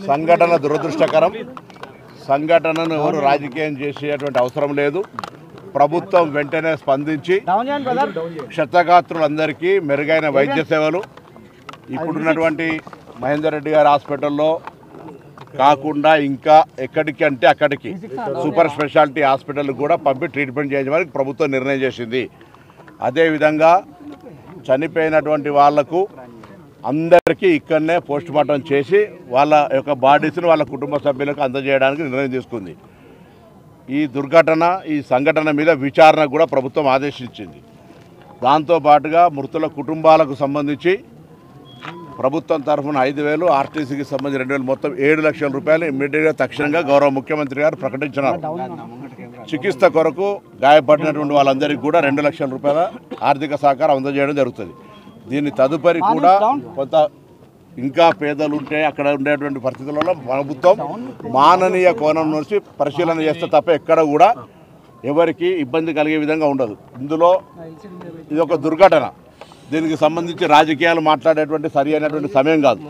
సంఘటన దురదృష్టకరం. సంఘటనను ఎవరు రాజకీయం చేసేటువంటి అవసరం లేదు. ప్రభుత్వం వెంటనే స్పందించి క్షతగాత్రులందరికీ మెరుగైన వైద్య సేవలు ఇప్పుడున్నటువంటి మహేందర్ రెడ్డి గారి హాస్పిటల్లో కాకుండా ఇంకా ఎక్కడికి అంటే అక్కడికి సూపర్ స్పెషాలిటీ హాస్పిటల్ కూడా పంపి ట్రీట్మెంట్ చేయడానికి ప్రభుత్వం నిర్ణయం చేసింది. అదేవిధంగా చనిపోయినటువంటి వాళ్లకు అందరికీ ఇక్కడనే పోస్ట్ మార్టం చేసి వాళ్ళ యొక్క బాడీస్ని వాళ్ళ కుటుంబ సభ్యులకు అందజేయడానికి నిర్ణయం తీసుకుంది. ఈ దుర్ఘటన ఈ సంఘటన మీద విచారణ కూడా ప్రభుత్వం ఆదేశించింది. దాంతోపాటుగా మృతుల కుటుంబాలకు సంబంధించి ప్రభుత్వం తరఫున 5,000, ఆర్టీసీకి సంబంధించి 2,000, మొత్తం 7 లక్షల రూపాయలు ఇమ్మీడియట్గా తక్షణంగా గౌరవ ముఖ్యమంత్రి గారు ప్రకటించినారు. చికిత్స కొరకు గాయపడినటువంటి వాళ్ళందరికీ కూడా 2 లక్షల రూపాయల ఆర్థిక సహకారం అందజేయడం జరుగుతుంది. దీని తదుపరి కూడా కొంత ఇంకా పేదలు ఉంటే అక్కడ ఉండేటువంటి పరిస్థితులలో ప్రభుత్వం మాననీయ కోణం నుంచి పరిశీలన చేస్తే తప్ప ఎక్కడ కూడా ఎవరికి ఇబ్బంది కలిగే విధంగా ఉండదు. ఇందులో ఇది ఒక దుర్ఘటన. దీనికి సంబంధించి రాజకీయాలు మాట్లాడేటువంటి సరి అయినటువంటి సమయం కాదు.